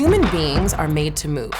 human beings are made to move.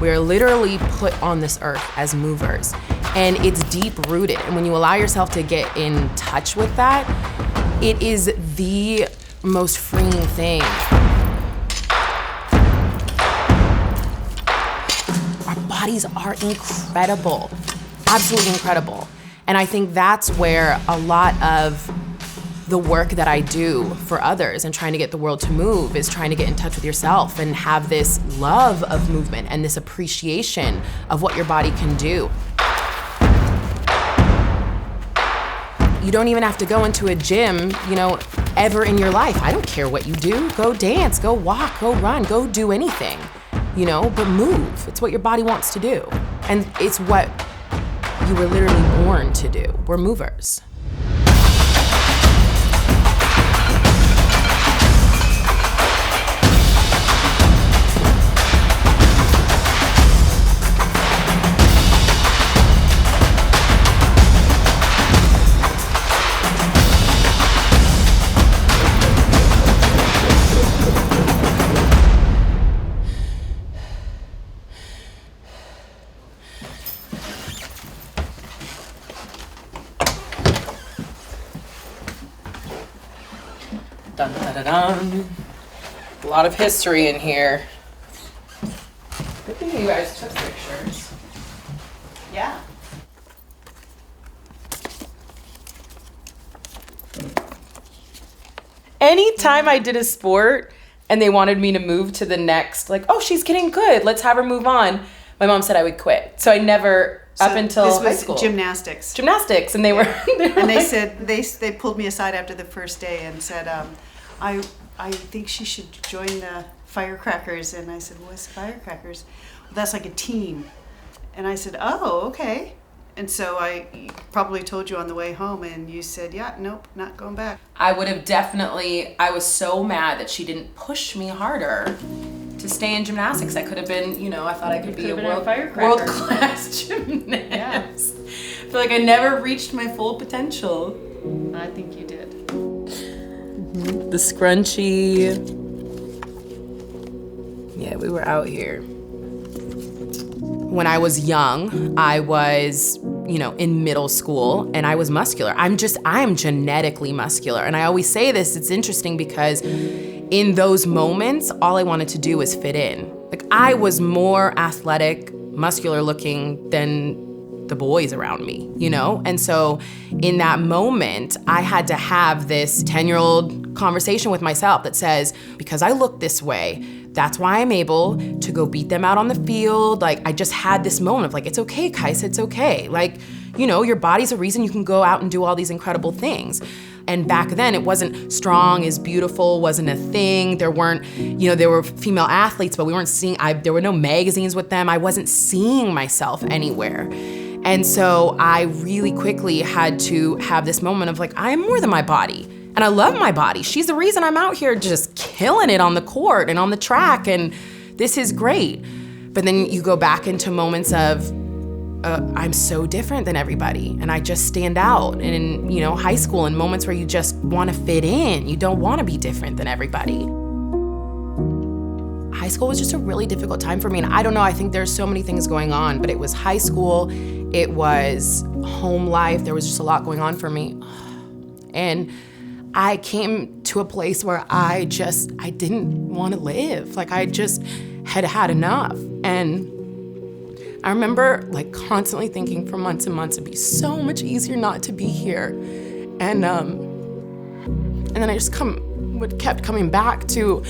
We are literally put on this earth as movers, and it's deep rooted. And when you allow yourself to get in touch with that, it is the most freeing thing. Our bodies are incredible, absolutely incredible. And I think that's where a lot of the work that I do for others and trying to get the world to move is trying to get in touch with yourself and have this love of movement and this appreciation of what your body can do. You don't even have to go into a gym, ever in your life. I don't care what you do. Go dance, go walk, go run, go do anything, but move. It's what your body wants to do. And it's what you were literally born to do. We're movers. Dun, dun, dun, dun. A lot of history in here. Good thing you guys took pictures. Yeah. Anytime I did a sport and they wanted me to move to the next, oh, she's getting good, let's have her move on, my mom said I would quit. So I never, up until high school. This was gymnastics. Gymnastics, and they were and they said, they pulled me aside after the first day and said, I think she should join the Firecrackers. And I said, what's Firecrackers? Well, that's like a team. And I said, oh, okay. And so I probably told you on the way home, and you said, yeah, nope, not going back. I would have definitely, I was so mad that she didn't push me harder to stay in gymnastics. I could have been, I thought I could be a world-class gymnast. Yeah. I feel like I never reached my full potential. I think you did. The scrunchie. Yeah, we were out here. When I was young, I was, in middle school, and I was muscular. I am genetically muscular. And I always say this, it's interesting because in those moments, all I wanted to do was fit in. I was more athletic, muscular looking than the boys around me, And so in that moment, I had to have this 10-year-old conversation with myself that says, because I look this way, that's why I'm able to go beat them out on the field. I just had this moment of it's okay, Kaisa, it's okay. Your body's a reason you can go out and do all these incredible things. And back then it wasn't strong is beautiful, wasn't a thing. There weren't, there were female athletes, but we weren't seeing, there were no magazines with them. I wasn't seeing myself anywhere. And so I really quickly had to have this moment of I am more than my body. And I love my body. She's the reason I'm out here just killing it on the court and on the track, and this is great. But then you go back into moments of, I'm so different than everybody, and I just stand out. And in high school, in moments where you just want to fit in, you don't want to be different than everybody. High school was just a really difficult time for me, and I don't know, I think there's so many things going on, but it was high school, it was home life, there was just a lot going on for me. And I came to a place where I didn't want to live. I just had had enough. And I remember constantly thinking for months and months, it'd be so much easier not to be here. And then I just kept coming back to,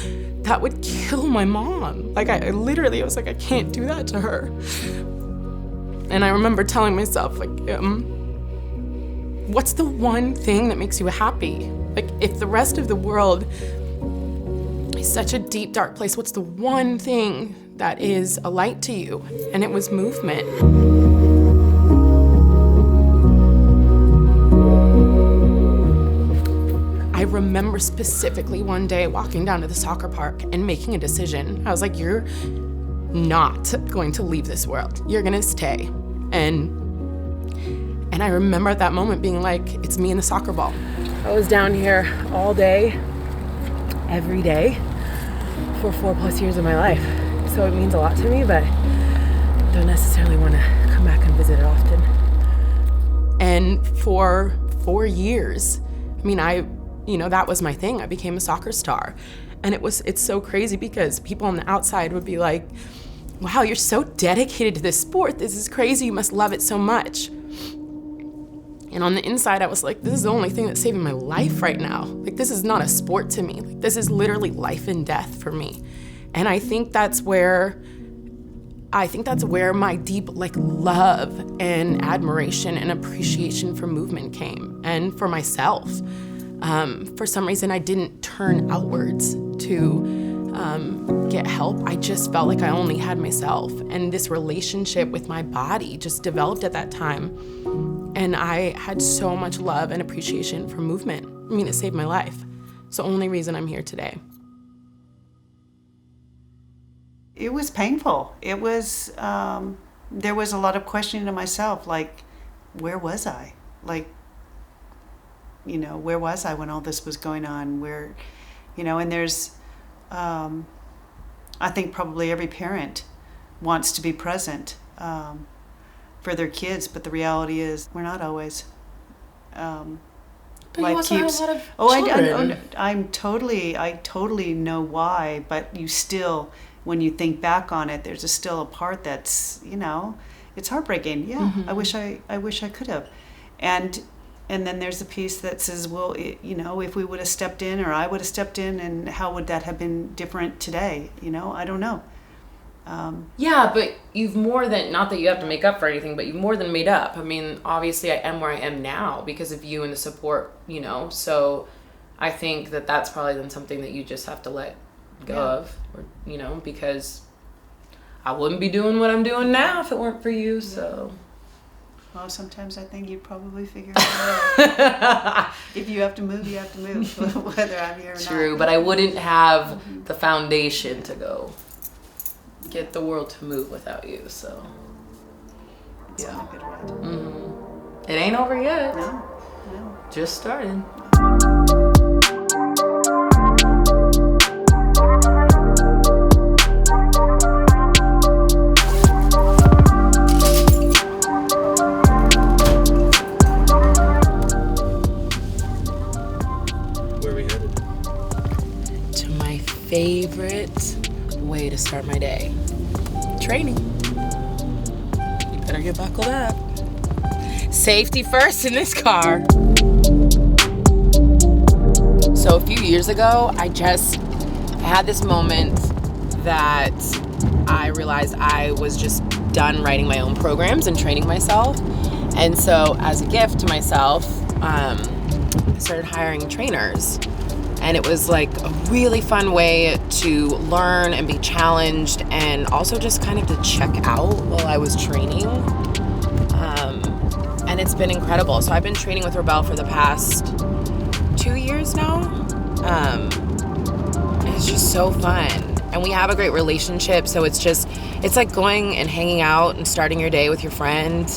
that would kill my mom. I literally, I was I can't do that to her. And I remember telling myself, what's the one thing that makes you happy? If the rest of the world is such a deep, dark place, what's the one thing that is a light to you? And it was movement. I remember specifically one day walking down to the soccer park and making a decision. I was you're not going to leave this world. You're gonna stay. And I remember at that moment being it's me and the soccer ball. I was down here all day, every day, for 4+ years of my life. So it means a lot to me, but don't necessarily want to come back and visit it often. And for 4 years, I mean, that was my thing. I became a soccer star. And it's so crazy because people on the outside would be like, wow, you're so dedicated to this sport. This is crazy. You must love it so much. And on the inside, I was like, this is the only thing that's saving my life right now. Like, this is not a sport to me. Like, this is literally life and death for me. And I think that's where my deep love and admiration and appreciation for movement came, and for myself. For some reason, I didn't turn outwards to get help. I just felt like I only had myself, and this relationship with my body just developed at that time. And I had so much love and appreciation for movement. I mean, it saved my life. It's the only reason I'm here today. It was painful. It was, there was a lot of questioning of myself, like, where was I? Like, where was I when all this was going on? And there's, I think probably every parent wants to be present for their kids, but the reality is we're not always. But you also have a lot of children. I totally know why, but you still, when you think back on it, there's still a part that's, it's heartbreaking. Yeah, mm-hmm. I wish I could have. And then there's the piece that says, well, if we would have stepped in, or I would have stepped in, and how would that have been different today? I don't know. Yeah, but you've more than, not that you have to make up for anything, but you've more than made up. I mean, obviously I am where I am now because of you and the support, so I think that that's probably then something that you just have to let go of, or, because I wouldn't be doing what I'm doing now if it weren't for you, so. Well, sometimes I think you probably figure it out. If you have to move, you have to move, whether I'm here or not. True, but I wouldn't have the foundation to go get the world to move without you, so. It's Yeah. been a good ride. Mm-hmm. It ain't over yet. No. Just started. Where are we headed? To my favorite way to start my day. Training. You better get buckled up. Safety first in this car. So a few years ago, I had this moment that I realized I was just done writing my own programs and training myself. And so as a gift to myself, I started hiring trainers. And it was like a really fun way to learn and be challenged, and also just kind of to check out while I was training. And it's been incredible. So I've been training with Rebel for the past 2 years now. And it's just so fun. And we have a great relationship. So it's like going and hanging out and starting your day with your friend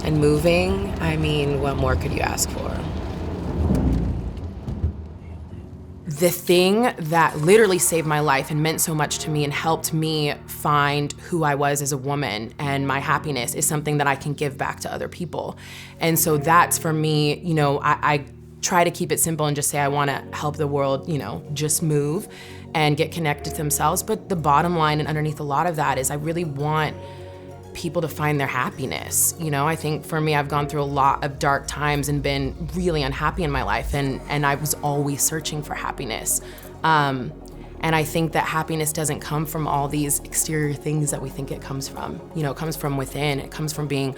and moving. I mean, what more could you ask for? The thing that literally saved my life and meant so much to me and helped me find who I was as a woman and my happiness is something that I can give back to other people. And so that's for me, I try to keep it simple and just say I want to help the world, just move and get connected to themselves. But the bottom line and underneath a lot of that is I really want people to find their happiness. I think for me, I've gone through a lot of dark times and been really unhappy in my life, and I was always searching for happiness. And I think that happiness doesn't come from all these exterior things that we think it comes from. It comes from within. It comes from being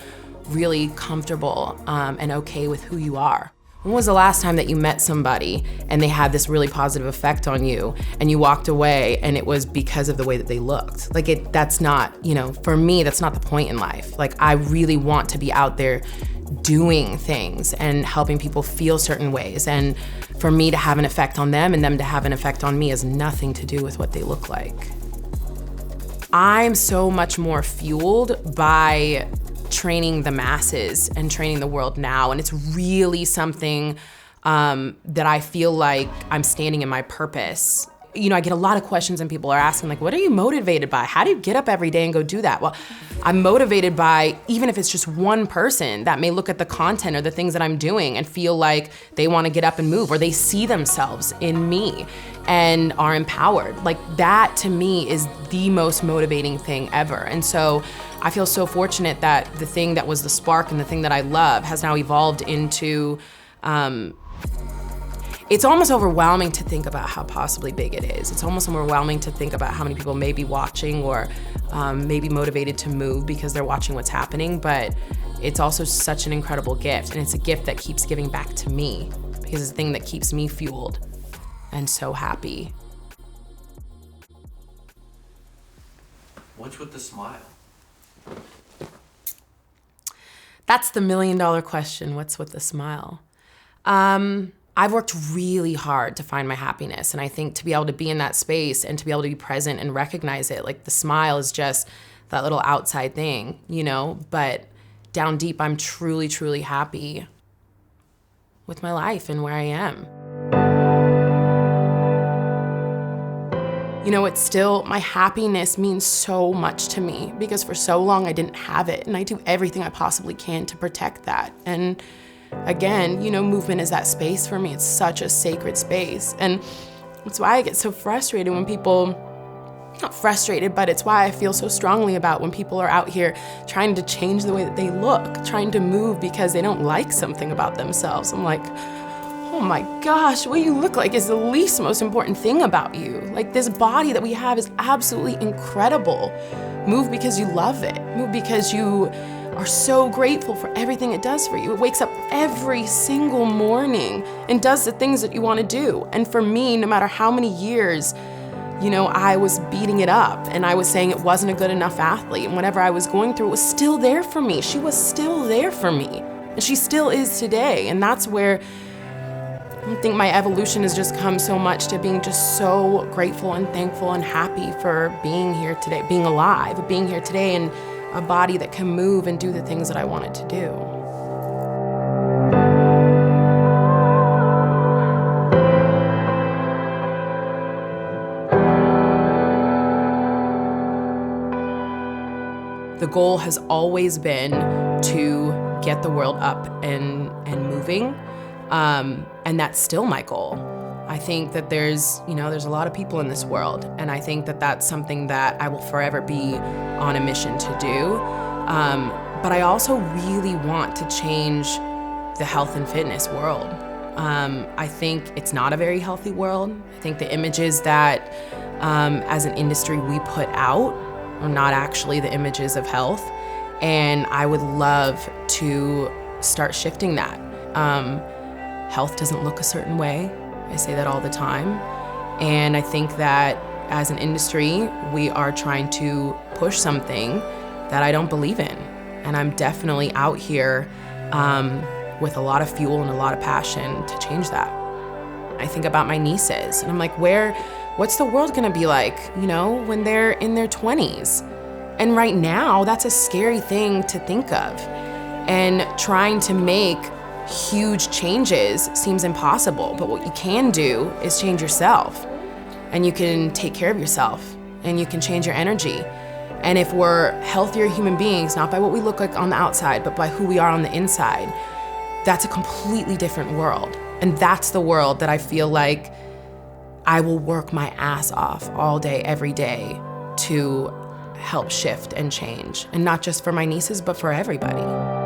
really comfortable and okay with who you are. When was the last time that you met somebody and they had this really positive effect on you and you walked away and it was because of the way that they looked? That's not, for me, that's not the point in life. I really want to be out there doing things and helping people feel certain ways. And for me to have an effect on them and them to have an effect on me has nothing to do with what they look like. I'm so much more fueled by training the masses and training the world now. And it's really something that I feel like I'm standing in my purpose. I get a lot of questions and people are asking, like, what are you motivated by? How do you get up every day and go do that? Well, I'm motivated by, even if it's just one person that may look at the content or the things that I'm doing and feel like they want to get up and move, or they see themselves in me and are empowered. Like, that to me is the most motivating thing ever. And so I feel so fortunate that the thing that was the spark and the thing that I love has now evolved into, it's almost overwhelming to think about how possibly big it is. It's almost overwhelming to think about how many people may be watching or may be motivated to move because they're watching what's happening, but it's also such an incredible gift, and it's a gift that keeps giving back to me because it's the thing that keeps me fueled and so happy. What's with the smile? That's the $1 million question. What's with the smile? I've worked really hard to find my happiness, and I think to be able to be in that space and to be able to be present and recognize it, like the smile is just that little outside thing, but down deep, I'm truly, truly happy with my life and where I am. It's still, my happiness means so much to me because for so long I didn't have it, and I do everything I possibly can to protect that. And again, movement is that space for me. It's such a sacred space. And it's why I get so frustrated when people, not frustrated, but it's why I feel so strongly about when people are out here trying to change the way that they look, trying to move because they don't like something about themselves. I'm like, oh my gosh, what you look like is the least most important thing about you. Like, this body that we have is absolutely incredible. Move because you love it. Move because you are so grateful for everything it does for you. It wakes up every single morning and does the things that you want to do. And for me, no matter how many years, I was beating it up and I was saying it wasn't a good enough athlete, and whatever I was going through, it was still there for me. She was still there for me, and she still is today. And that's where I think my evolution has just come so much to being just so grateful and thankful and happy for being here today, being alive, being here today, and a body that can move and do the things that I want it to do. The goal has always been to get the world up and moving, and that's still my goal. I think that there's a lot of people in this world, and I think that that's something that I will forever be on a mission to do. But I also really want to change the health and fitness world. I think it's not a very healthy world. I think the images that, as an industry, we put out are not actually the images of health, and I would love to start shifting that. Health doesn't look a certain way. I say that all the time. And I think that as an industry, we are trying to push something that I don't believe in. And I'm definitely out here with a lot of fuel and a lot of passion to change that. I think about my nieces and I'm like, what's the world gonna be like, when they're in their 20s? And right now, that's a scary thing to think of. And trying to make huge changes seems impossible, but what you can do is change yourself, and you can take care of yourself, and you can change your energy. And if we're healthier human beings, not by what we look like on the outside, but by who we are on the inside, that's a completely different world. And that's the world that I feel like I will work my ass off all day, every day to help shift and change. And not just for my nieces, but for everybody.